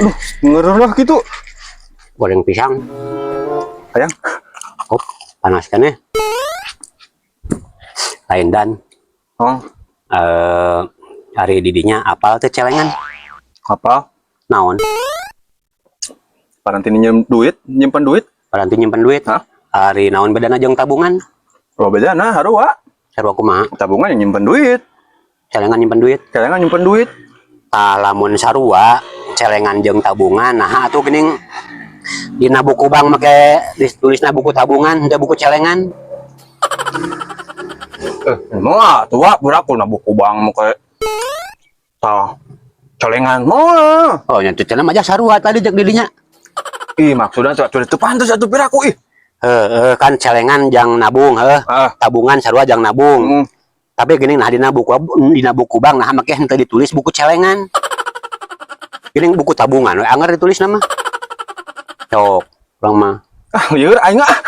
Aduh, ngerah gitu. Goreng pisang. Ayang. Oh, panas kan ya? Lain dan. Oh, Hari didinya apal teh celengan. apa? Naon? Paranti nyimpen duit. Paranti nyimpen duit. Hah? Hari naon bedana jeung tabungan. Oh, beda nah, harua. Sarua kumaha? Tabungan yang nyimpen duit. Celengan nyimpen duit. Celengan nyimpen duit. Lamun sarua celengan jeung tabungan, nah atuh geuning dina buku bank make ditulisna buku tabungan, teu buku celengan. Moal tua burakul na buku bang make tah celengan moal. Oh nya teh cenah aja sarua tadi jeung didinya. Ih, maksudnya sudah itu pantas atuh piraku ih. Kan celengan jang nabung, tabungan sarua jang nabung. Tapi gini nah dina buku bank nah make henteu ditulis buku celengan. Gini buku tabungan we anger ditulis nama. Cok, urang mah. Ah, yeur aing ah.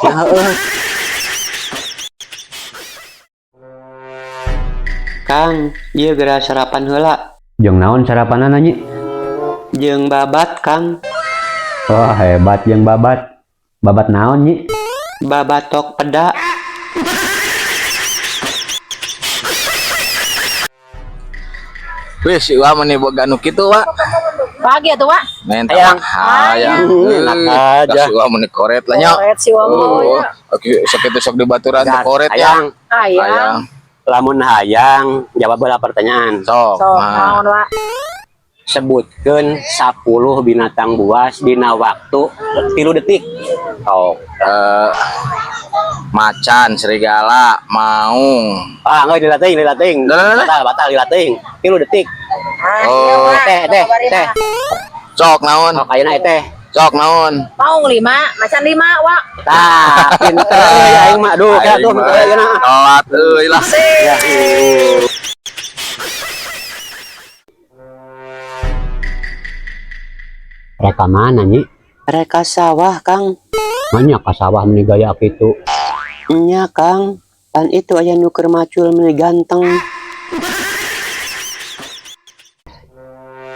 Ya heueuh. Kang, ieu geura sarapan heula. Jeung naon sarapanana nyi? Jeung babat, Kang. Wah, hebat jeung babat. Babat naon nyi? Babatok peda. Wis, ieu mah nih boga nu kitu, Wak. Pagi atuh, Wak. Main Hayang. hayang. Enak aja. Ieu mah nih koret lah nya. Koret si Wamoy. Oke, sakitu sok di baturan teh koret ya. Hayang. Hayang. Lamun hayang, jawab heula pertanyaan. Sok. So, Nah. naon, Wak? Sebutkeun 10 binatang buas dina waktu 3 detik. Oh, Macan, serigala, maung. enggak dilatih. Batal dilatih. 3 detik. Oh, Teh. Sok naon? Oh, ayeuna teh. Sok naon? Maung 5, macan 5, Wak. Tah, pinter ya aing mah. Aduh, kayak tuh pinter ayeuna. Telat euy lah. Ya. Reka mana nyi? Reka sawah, Kang. Banyak ka sawah meni gaya kitu. Nya, Kang. Pan itu aya nu keur macul meni ganteng.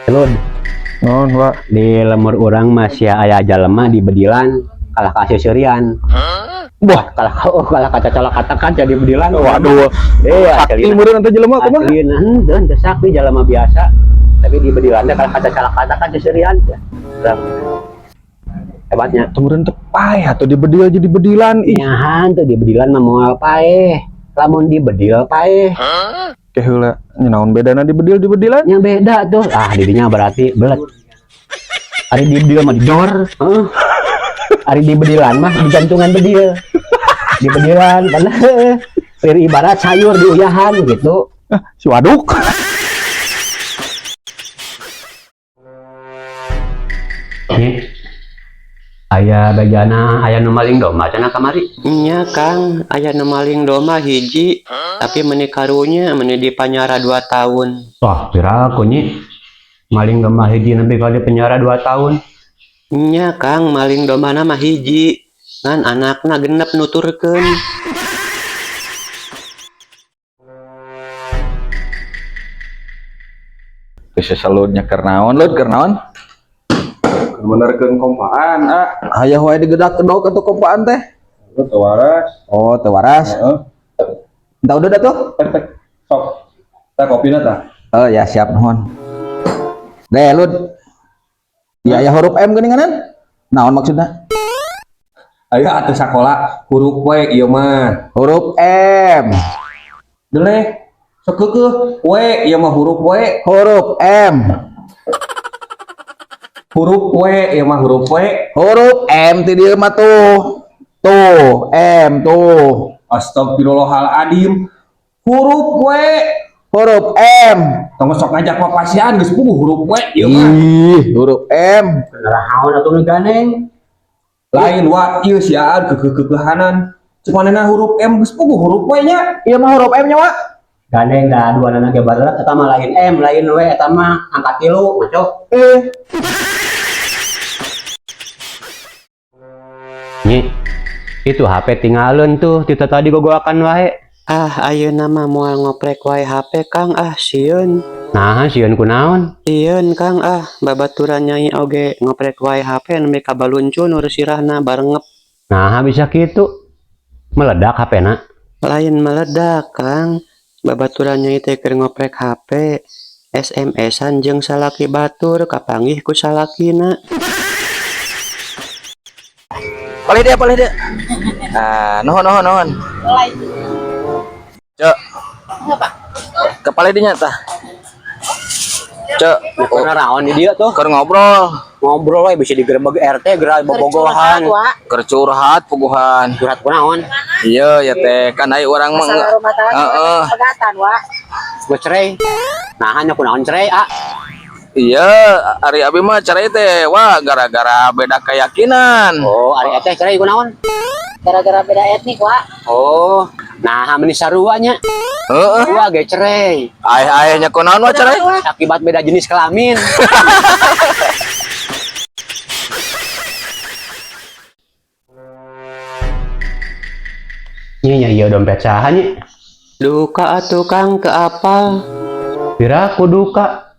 Celud, Naon, Wak? di lemur urang masih aya jalema di bedilan kalah ka seserian. Wah, kalah kaca-colok katakan jadi bedilan. Waduh. Sakti Meureun atuh jelema kumaha? Asli henteu teu sakti jalema biasa. Tapi di bedilan teh kalah kaca-colok katakan seserian. Hebatnya. Meureun teh paeh atuh di bedil jadi bedilan ih. Nyahan tuh di bedilan mah moal paeh. Lamun di bedil paeh. Ke heula nya naon bedana di bedil di bedilan? Yang beda tuh. Didinya berarti belet. Ari di bedil mah didor. Ari di bedilan mah di jantungan bedil. Di bedilan padahal ibarat sayur di uyahan gitu. Si waduk. Aya bejana aya nu maling domba cenah kamari. Nya, Kang. Aya nu maling domba hiji, tapi meni karunya meni dipanyara 2 tahun. Wah, piraku nyi. Maling domba hiji nepi ka dipenjara 2 tahun. Nya, Kang, maling domba mah hiji. Ngan anakna genep nuturkeun. Geus saludnya keur naon, Lud? Keur naon? Benerkeun kompaan, Aya wae digedak kedok atuh kompaan teh. Lu teu waras. Oh, teu waras. Entah udah dah tuh. Sok. Teh kopina tah. Oh ya siap nuhun. Deh, Lud. Ya huruf M geuninganan. Naon maksudna? Ayo atuh sakola huruf W ieu mah. Huruf M. Deleh sok keukeuh W ieu mah huruf W. Huruf M. Huruf W ieu mah huruf W. Huruf M ti dieu mah tuh. Tuh, M tuh. Astagfirullahaladzim. Huruf W. Huruf M. Tong sok ngajak papasian geus puguh huruf W ieu mah. Ih, huruf M. Naon atuh nu ganeng? Lain wa ieu siaan kekeuhanan. Cumanana huruf M geus puguh huruf W nya. Ieu mah huruf M nya, Wak. Gandeng dah dua nana ge barelat eta mah lain M lain W eta mah angkat 3 macok. Nyi, itu HP tinggalin tuh, Tita tadi gogoakan wae. Ayeuna mah moal ngoprek wae HP, Kang. Sieun. Nah, sieun kunaon? Ieun Kang babaturan Nyai oge ngoprek wae HP nembe kabaluncun urus sirahna barengep. Nah, bisa gitu. Meledak HP-na. Lain meledak Kang. Babaturan Nyai teh keur ngoprek HP. SMS-an jeung salaki batur kapanggih ku salakina. Palih dia. Nuhun. Cek. Kepala dinya tah. Cek, Bener naon di dia tuh? keur ngobrol, Ngobrol we bisa digerebeg RT geura bobogohan. keur curhat puguhan. Curhat kunaon? Iya ya teh, kan aya urang mah. Masalah rumah tangga pegatan Wak. Gue cerai. Nah, hanya kunaon cerai, Iya, ari abi mah cerai teh, wah gara-gara beda keyakinan. Oh, ari teh cerai kunaon? Gara-gara beda etnik Wak. Oh, nah meni sarua nya. Heeh. Sarua ge cerai. Ayah-ayahnya kunaon mah cerai? Akibat beda jenis kelamin. Iya dompet saha nya? Duka atuh Kang ke apa? Pira ku duka.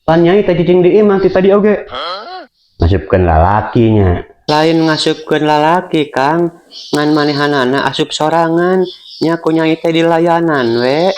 Pan nyai teh cicing di imah ti tadi oge. Masupkeun lalakinya. Lain ngasupkeun lalaki Kang, ngan manehanana asup sorangan, nya ku Nyai teh di layanan we.